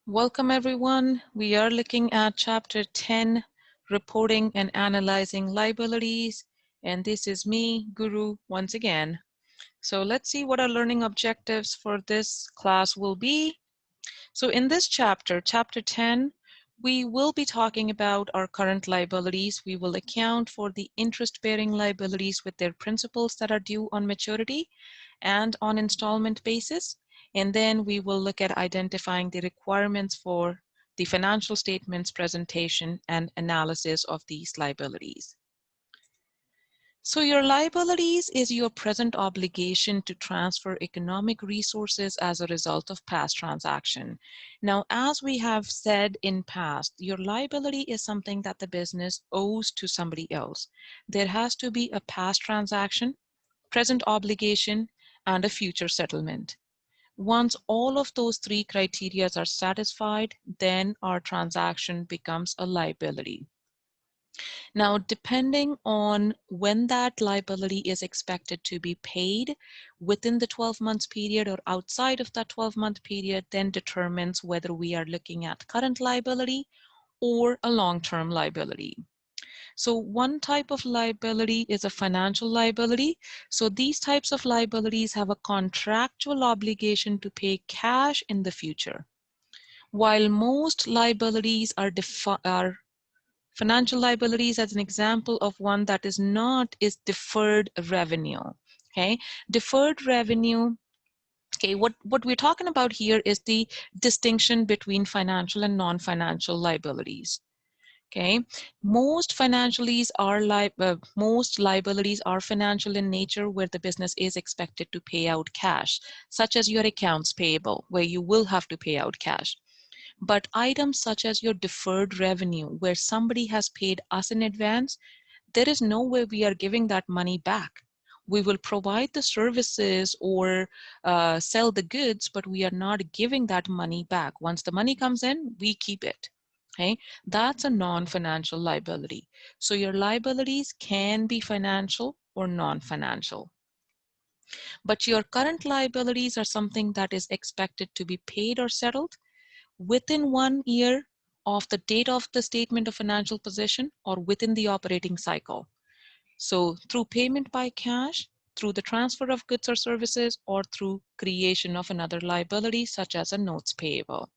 Welcome everyone. We are looking at chapter 10, reporting and analyzing liabilities. And this is me, Guru, once again. So let's see what our learning objectives for this class will be. So in this chapter, chapter 10, we will be talking about our current liabilities. We will account for the interest-bearing liabilities with their principals that are due on maturity and on installment basis. And then we will look at identifying the requirements for the financial statements presentation and analysis of these liabilities. So your liabilities is your present obligation to transfer economic resources as a result of past transaction. Now, as we have said in past, your liability is something that the business owes to somebody else. There has to be a past transaction, present obligation, and a future settlement. Once all of those three criteria are satisfied, then our transaction becomes a liability. Now, depending on when that liability is expected to be paid within the 12-month period or outside of that 12-month period, then determines whether we are looking at current liability or a long-term liability. So one type of liability is a financial liability. So these types of liabilities have a contractual obligation to pay cash in the future. While most liabilities are financial liabilities, as an example of one that is not, is deferred revenue. Okay, deferred revenue. Okay, what we're talking about here is the distinction between financial and non-financial liabilities. Okay, most liabilities are financial in nature, where the business is expected to pay out cash, such as your accounts payable, where you will have to pay out cash. But items such as your deferred revenue, where somebody has paid us in advance, there is no way we are giving that money back. We will provide the services or sell the goods, but we are not giving that money back. Once the money comes in, we keep it. Okay, that's a non-financial liability. So your liabilities can be financial or non-financial. But your current liabilities are something that is expected to be paid or settled within 1 year of the date of the statement of financial position or within the operating cycle. So through payment by cash, through the transfer of goods or services, or through creation of another liability such as a notes payable.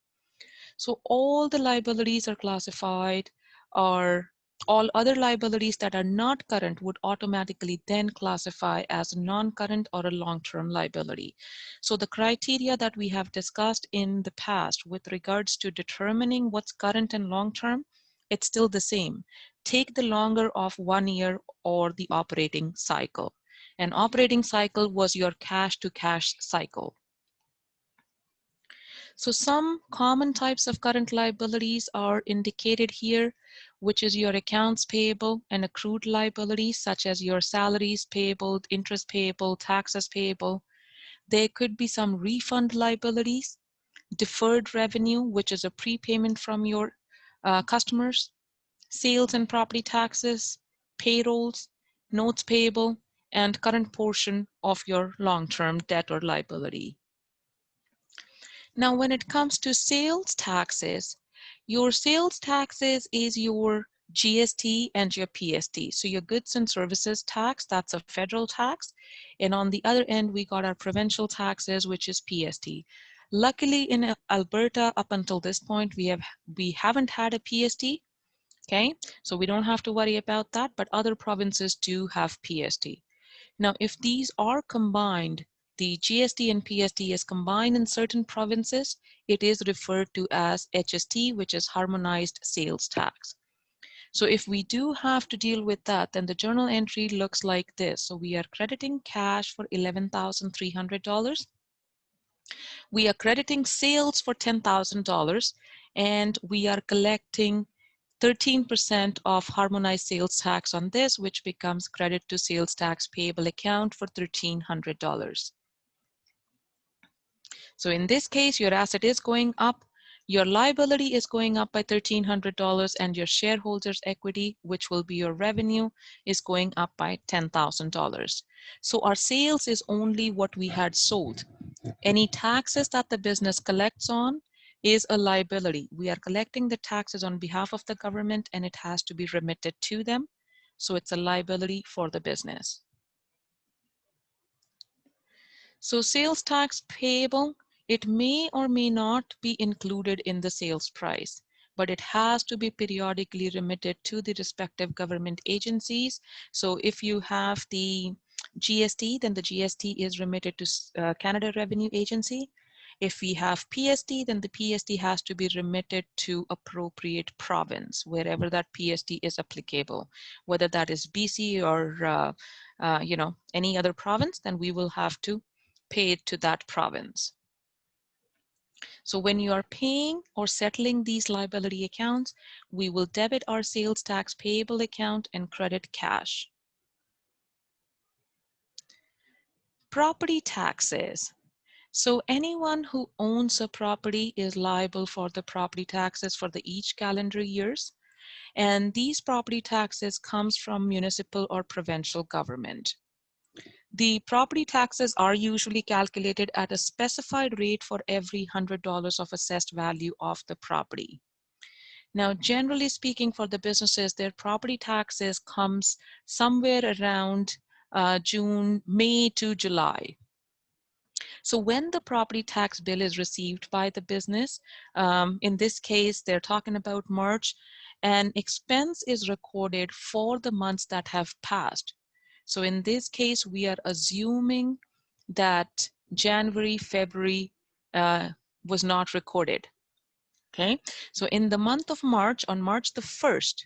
So all the liabilities are classified, or all other liabilities that are not current would automatically then classify as non-current or a long-term liability. So the criteria that we have discussed in the past with regards to determining what's current and long-term, it's still the same. Take the longer of 1 year or the operating cycle. An operating cycle was your cash to cash cycle. So some common types of current liabilities are indicated here, which is your accounts payable and accrued liabilities, such as your salaries payable, interest payable, taxes payable. There could be some refund liabilities, deferred revenue, which is a prepayment from your customers, sales and property taxes, payrolls, notes payable, and current portion of your long-term debt or liability. Now, when it comes to sales taxes, your sales taxes is your GST and your PST. So your goods and services tax, that's a federal tax. And on the other end, we got our provincial taxes, which is PST. Luckily in Alberta, up until this point, we haven't had a PST. Okay, so we don't have to worry about that, but other provinces do have PST. Now, if these are combined, the GST and PST is combined in certain provinces, it is referred to as HST, which is Harmonized Sales Tax. So if we do have to deal with that, then the journal entry looks like this. So we are crediting cash for $11,300. We are crediting sales for $10,000, and we are collecting 13% of harmonized sales tax on this, which becomes credit to sales tax payable account for $1,300. So in this case, your asset is going up, your liability is going up by $1,300, and your shareholders' equity, which will be your revenue, is going up by $10,000. So our sales is only what we had sold. Any taxes that the business collects on is a liability. We are collecting the taxes on behalf of the government and it has to be remitted to them. So it's a liability for the business. So sales tax payable, it may or may not be included in the sales price, but it has to be periodically remitted to the respective government agencies. So if you have the GST, then the GST is remitted to Canada Revenue Agency. If we have PST, then the PST has to be remitted to appropriate province, wherever that PST is applicable, whether that is BC or any other province, then we will have to pay it to that province. So when you are paying or settling these liability accounts, we will debit our sales tax payable account and credit cash. Property taxes. So anyone who owns a property is liable for the property taxes for the each calendar years. And these property taxes comes from municipal or provincial government. The property taxes are usually calculated at a specified rate for every $100 of assessed value of the property. Now, generally speaking, for the businesses, their property taxes comes somewhere around May to July. So when the property tax bill is received by the business, in this case, they're talking about March, an expense is recorded for the months that have passed. So in this case, we are assuming that January, February was not recorded. Okay, so in the month of March, on March the 1st,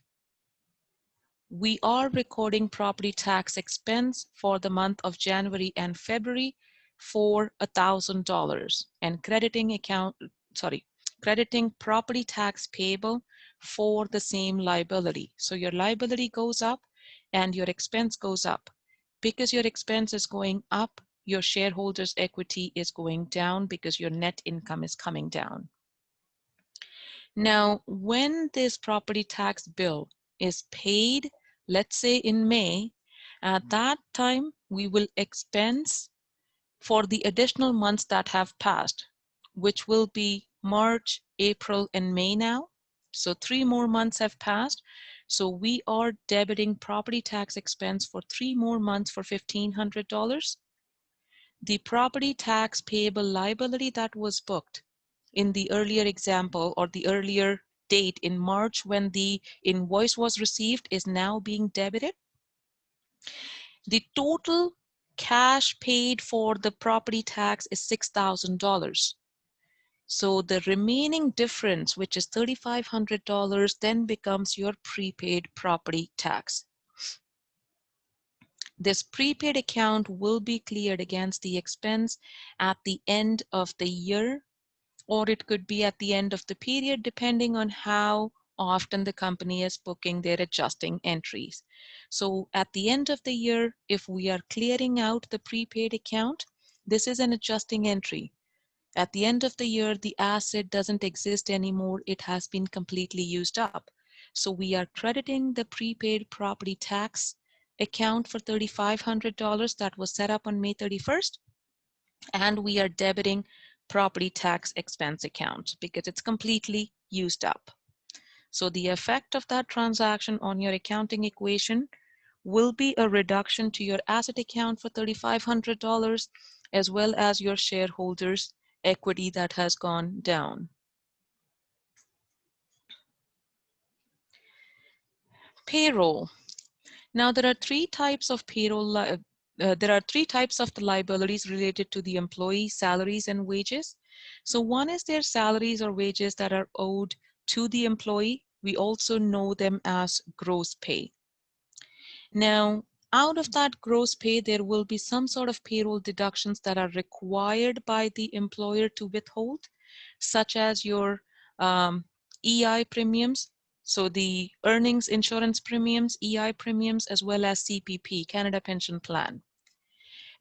we are recording property tax expense for the month of January and February for $1,000 and crediting property tax payable for the same liability. So your liability goes up and your expense goes up. Because your expense is going up, your shareholders' equity is going down because your net income is coming down. Now, when this property tax bill is paid, let's say in May, at that time, we will expense for the additional months that have passed, which will be March, April, and May now. So 3 more months have passed. So we are debiting property tax expense for 3 more months for $1,500. The property tax payable liability that was booked in the earlier example or the earlier date in March when the invoice was received is now being debited. The total cash paid for the property tax is $6,000. So the remaining difference, which is $3,500, then becomes your prepaid property tax. This prepaid account will be cleared against the expense at the end of the year, or it could be at the end of the period, depending on how often the company is booking their adjusting entries. So at the end of the year, if we are clearing out the prepaid account, this is an adjusting entry. At the end of the year, the asset doesn't exist anymore. It has been completely used up. So we are crediting the prepaid property tax account for $3,500 that was set up on May 31st. And we are debiting property tax expense account because it's completely used up. So the effect of that transaction on your accounting equation will be a reduction to your asset account for $3,500 as well as your shareholders' equity that has gone down. Payroll. Now there are 3 types of payroll. There are 3 types of the liabilities related to the employee salaries and wages. So one is their salaries or wages that are owed to the employee. We also know them as gross pay. Now, out of that gross pay, there will be some sort of payroll deductions that are required by the employer to withhold, such as your EI premiums, so the earnings insurance premiums, EI premiums, as well as CPP, Canada Pension Plan.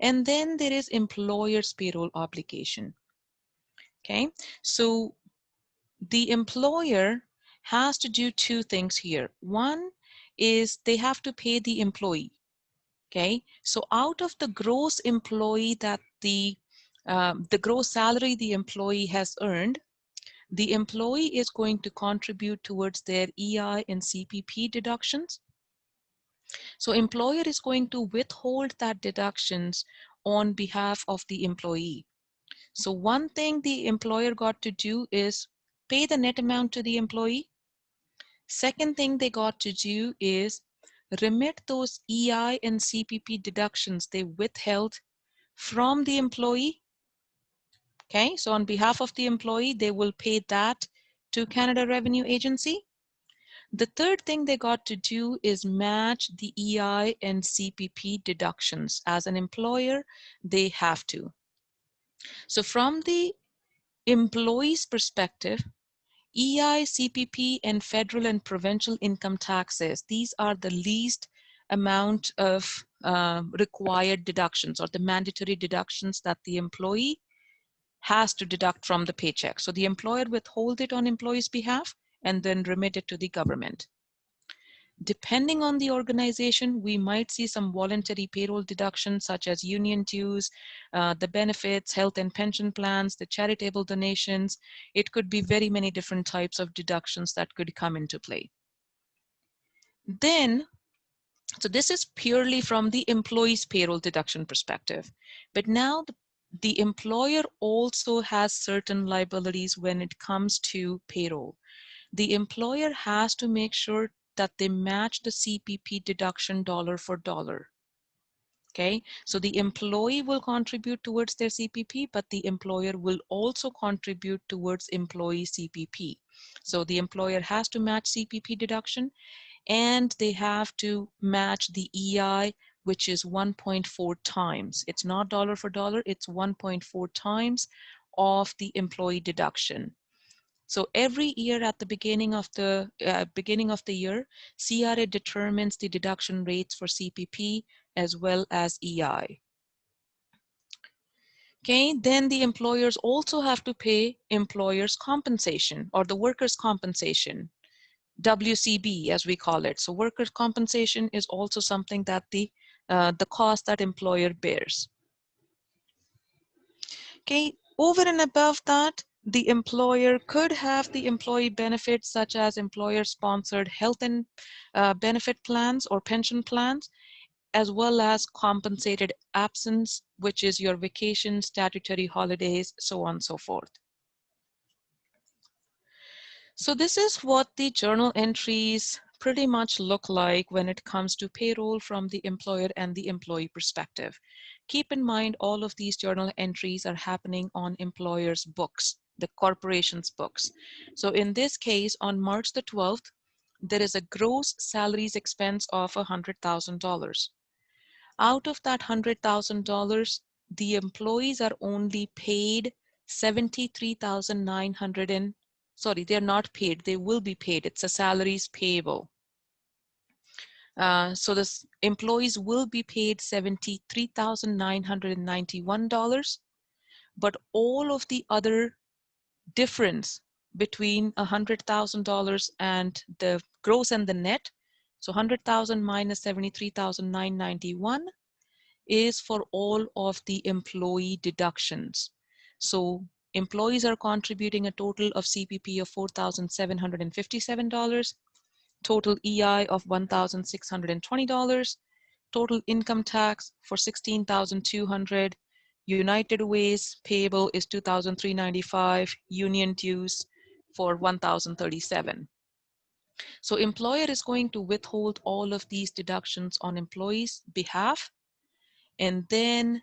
And then there is employer's payroll obligation. Okay, so the employer has to do 2 things here. One is they have to pay the employee. Okay, so out of the gross employee that the gross salary the employee has earned, The employee is going to contribute towards their EI and CPP deductions. So employer is going to withhold that deductions on behalf of the employee. So one thing the employer got to do is pay the net amount to the employee. Second thing they got to do is remit those EI and CPP deductions they withheld from the employee. Okay, so on behalf of the employee, they will pay that to Canada Revenue Agency. The third thing they got to do is match the EI and CPP deductions. As an employer, they have to. So from the employee's perspective, EI, CPP, and federal and provincial income taxes, these are the least amount of required deductions or the mandatory deductions that the employee has to deduct from the paycheck. So the employer withhold it on employee's behalf and then remit it to the government. Depending on the organization, we might see some voluntary payroll deductions such as union dues, the benefits, health and pension plans, the charitable donations. It could be very many different types of deductions that could come into play. Then, so this is purely from the employee's payroll deduction perspective. But now the employer also has certain liabilities when it comes to payroll. The employer has to make sure that they match the CPP deduction dollar for dollar. Okay, so the employee will contribute towards their CPP, but the employer will also contribute towards employee CPP. So the employer has to match CPP deduction, and they have to match the EI, which is 1.4 times. It's not dollar for dollar, it's 1.4 times of the employee deduction. So every year at the beginning of the year, CRA determines the deduction rates for CPP as well as EI. Okay, then the employers also have to pay employers' compensation or the workers' compensation, WCB as we call it. So workers' compensation is also something that the cost that employer bears. Okay, over and above that, the employer could have the employee benefits such as employer-sponsored health and benefit plans or pension plans, as well as compensated absence, which is your vacation, statutory holidays, so on and so forth. So this is what the journal entries pretty much look like when it comes to payroll from the employer and the employee perspective. Keep in mind, all of these journal entries are happening on employers' books, the corporation's books. So in this case, on March the 12th, there is a gross salaries expense of $100,000. Out of that $100,000, the employees are only paid 73,900 and sorry, they're not paid, they will be paid. It's a salaries payable. So the employees will be paid $73,991, but all of the other difference between $100,000 and the gross and the net, so 100,000 minus 73,991 is for all of the employee deductions. So employees are contributing a total of CPP of $4,757, total EI of $1,620, total income tax for $16,200, United Ways payable is $2,395, union dues for $1,037. So employer is going to withhold all of these deductions on employees' behalf, and then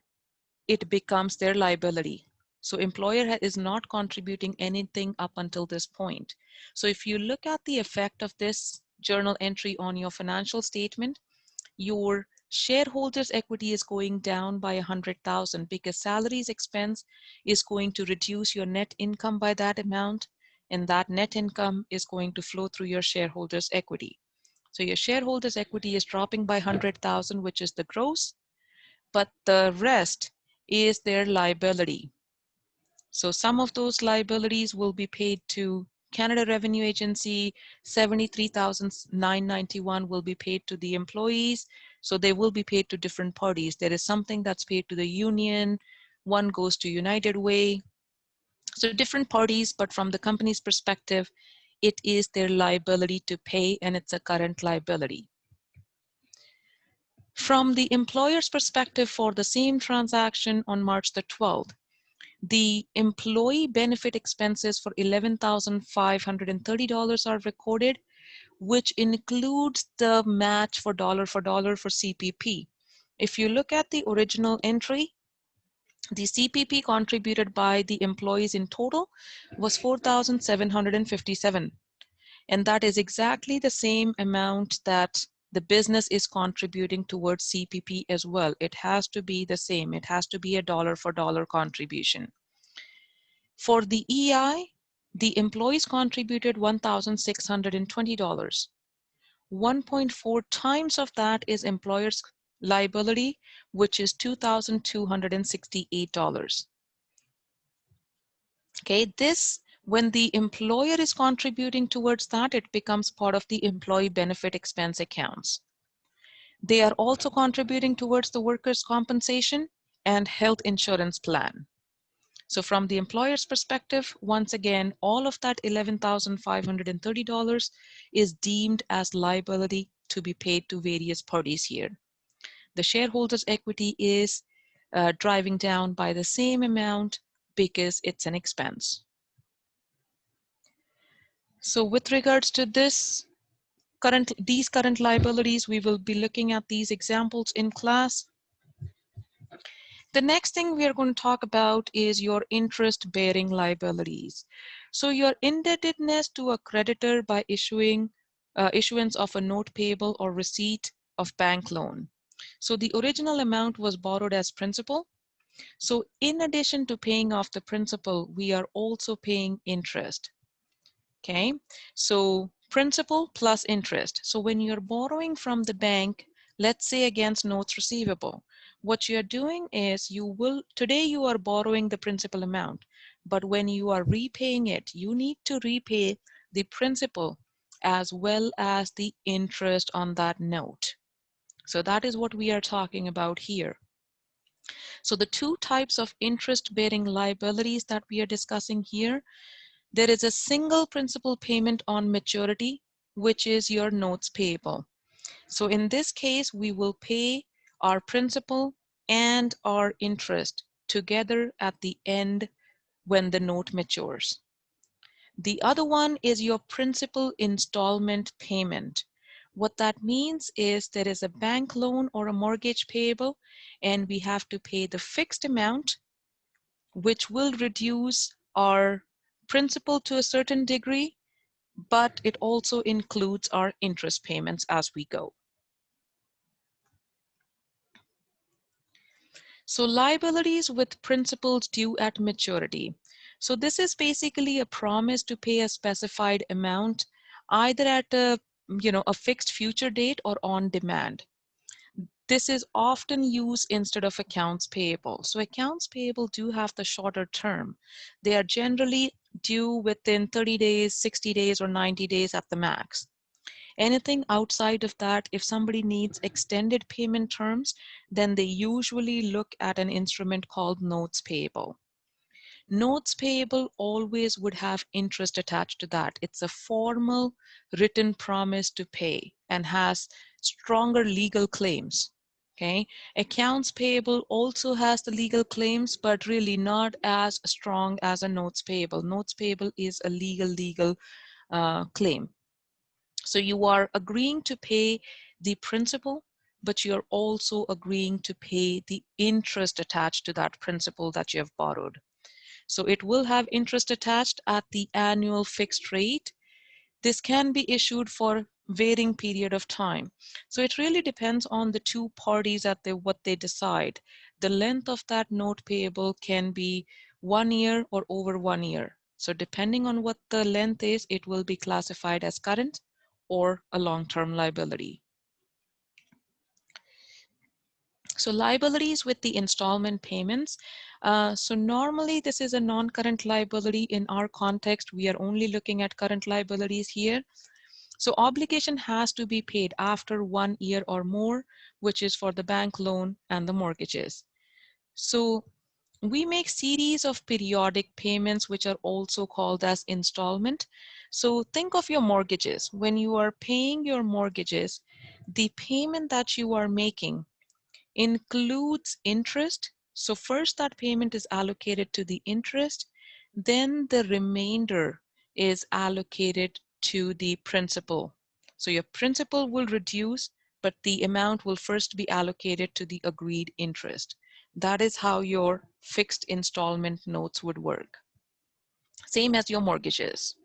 it becomes their liability. So employer is not contributing anything up until this point. So if you look at the effect of this journal entry on your financial statement, your shareholders' equity is going down by 100,000 because salaries expense is going to reduce your net income by that amount, and that net income is going to flow through your shareholders' equity. So your shareholders' equity is dropping by 100,000, which is the gross, but the rest is their liability. So some of those liabilities will be paid to Canada Revenue Agency, 73,991 will be paid to the employees. So they will be paid to different parties. There is something that's paid to the union, one goes to United Way, So different parties, but from the company's perspective, it is their liability to pay, and it's a current liability. From the employer's perspective, for the same transaction on March the 12th, the employee benefit expenses for $11,530 are recorded, which includes the match for dollar for CPP. If you look at the original entry, the CPP contributed by the employees in total was $4,757. And that is exactly the same amount that the business is contributing towards CPP as well. It has to be the same. It has to be a dollar for dollar contribution. For the EI, the employees contributed $1,620. 1.4 times of that is employer's liability, which is $2,268. Okay, this, when the employer is contributing towards that, it becomes part of the employee benefit expense accounts. They are also contributing towards the workers' compensation and health insurance plan. So from the employer's perspective, once again, all of that $11,530 is deemed as liability to be paid to various parties here. The shareholders' equity is driving down by the same amount because it's an expense. So with regards to these current liabilities, we will be looking at these examples in class. The next thing we are going to talk about is your interest-bearing liabilities. So your indebtedness to a creditor by issuance of a note payable or receipt of bank loan. So the original amount was borrowed as principal. So in addition to paying off the principal, we are also paying interest. Okay, so principal plus interest. So when you're borrowing from the bank, let's say against notes receivable, what you're doing is today you are borrowing the principal amount, but when you are repaying it, you need to repay the principal as well as the interest on that note. So that is what we are talking about here. So the two types of interest-bearing liabilities that we are discussing here, there is a single principal payment on maturity, which is your notes payable. So in this case, we will pay our principal and our interest together at the end when the note matures. The other one is your principal installment payment. What that means is there is a bank loan or a mortgage payable, and we have to pay the fixed amount, which will reduce our principal to a certain degree, but it also includes our interest payments as we go. So liabilities with principals due at maturity. So this is basically a promise to pay a specified amount either at a fixed future date or on demand. This is often used instead of accounts payable. So accounts payable do have the shorter term. They are generally due within 30 days, 60 days, or 90 days at the max. Anything outside of that, if somebody needs extended payment terms, then they usually look at an instrument called notes payable. Notes payable always would have interest attached to that. It's a formal written promise to pay and has stronger legal claims. Okay, accounts payable also has the legal claims, but really not as strong as a notes payable. Notes payable is a legal claim. So you are agreeing to pay the principal, but you're also agreeing to pay the interest attached to that principal that you have borrowed. So it will have interest attached at the annual fixed rate. This can be issued for varying period of time. So it really depends on the two parties at what they decide. The length of that note payable can be 1 year or over 1 year. So depending on what the length is, it will be classified as current or a long-term liability. So liabilities with the installment payments. So normally this is a non-current liability. In our context, we are only looking at current liabilities here. So obligation has to be paid after 1 year or more, which is for the bank loan and the mortgages. So We make series of periodic payments, which are also called as installment. So think of your mortgages. When you are paying your mortgages, the payment that you are making includes interest. So first that payment is allocated to the interest, then the remainder is allocated to the principal. So your principal will reduce, but the amount will first be allocated to the agreed interest. That is how your fixed installment notes would work. Same as your mortgages.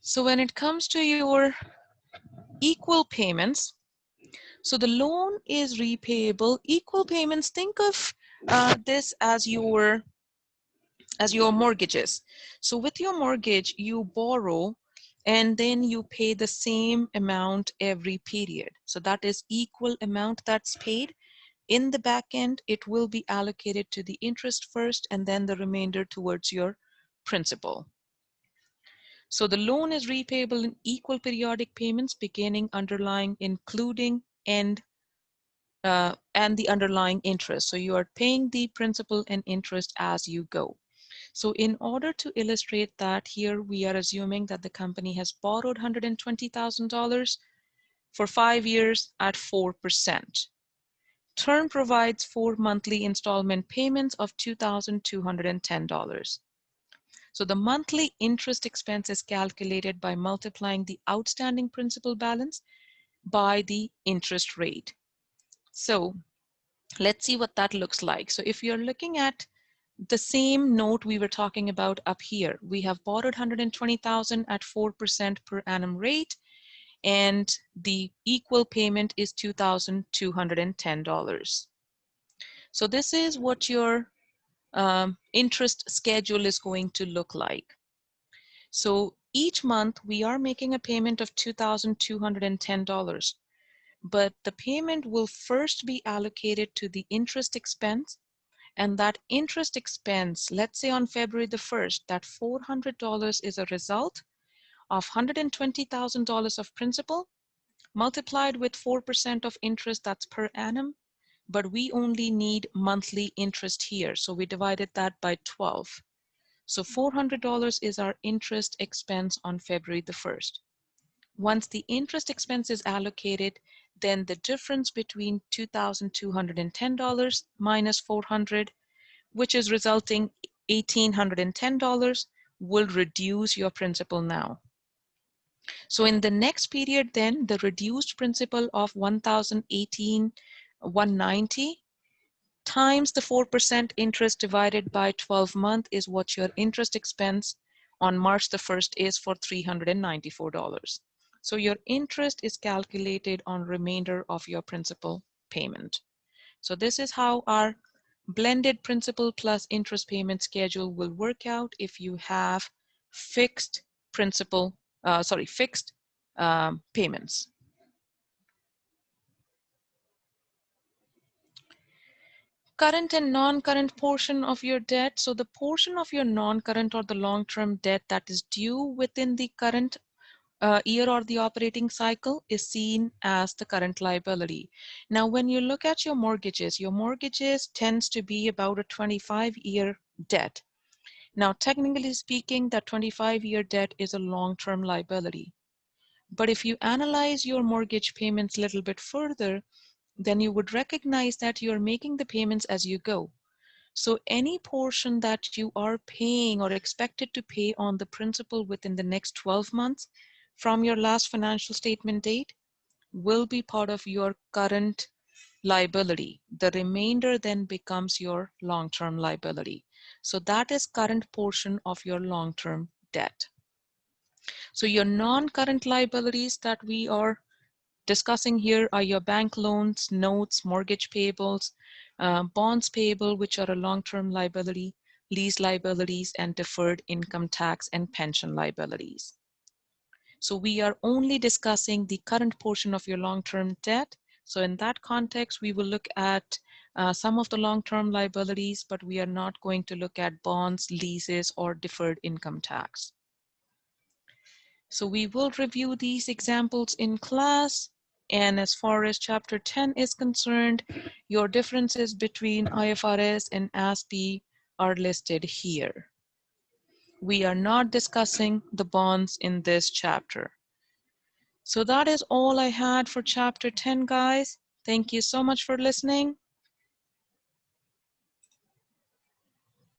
So when it comes to your equal payments, so the loan is repayable. Equal payments, think of this as your mortgages. So with your mortgage, you borrow and then you pay the same amount every period. So that is equal amount that's paid. In the back end, it will be allocated to the interest first and then the remainder towards your principal. So the loan is repayable in equal periodic payments, beginning, underlying, including, and the underlying interest. So you are paying the principal and interest as you go. So in order to illustrate that, here we are assuming that the company has borrowed $120,000 for 5 years at 4%. Term provides 4 monthly installment payments of $2,210. So the monthly interest expense is calculated by multiplying the outstanding principal balance by the interest rate. So let's see what that looks like. So if you're looking at the same note we were talking about up here, we have borrowed $120,000 at 4% per annum rate, and the equal payment is $2,210. So this is what your interest schedule is going to look like. So each month we are making a payment of $2,210, but the payment will first be allocated to the interest expense. And that interest expense, let's say on February the 1st, that $400 is a result of $120,000 of principal multiplied with 4% of interest, that's per annum, but we only need monthly interest here. So we divided that by 12. So $400 is our interest expense on February the 1st. Once the interest expense is allocated, then the difference between $2,210 minus 400, which is resulting $1,810, will reduce your principal now. So in the next period, then the reduced principal of $1,018,190 times the 4% interest divided by 12 months is what your interest expense on March the 1st is for $394. So your interest is calculated on remainder of your principal payment. So this is how our blended principal plus interest payment schedule will work out if you have fixed fixed payments. Current and non-current portion of your debt. So the portion of your non-current or the long-term debt that is due within the current year or the operating cycle is seen as the current liability. Now, when you look at your mortgages tends to be about a 25-year debt. Now, technically speaking, that 25-year debt is a long-term liability. But if you analyze your mortgage payments a little bit further, then you would recognize that you're making the payments as you go. So any portion that you are paying or expected to pay on the principal within the next 12 months from your last financial statement date will be part of your current liability. The remainder then becomes your long-term liability. So that is current portion of your long-term debt. So your non-current liabilities that we are discussing here are your bank loans, notes, mortgage payables, bonds payable, which are a long-term liability, lease liabilities, and deferred income tax and pension liabilities. So we are only discussing the current portion of your long-term debt. So in that context, we will look at some of the long-term liabilities, but we are not going to look at bonds, leases, or deferred income tax. So we will review these examples in class. And as far as chapter 10 is concerned, your differences between IFRS and ASPE are listed here. We are not discussing the bonds in this chapter. So that is all I had for chapter 10, guys. Thank you so much for listening.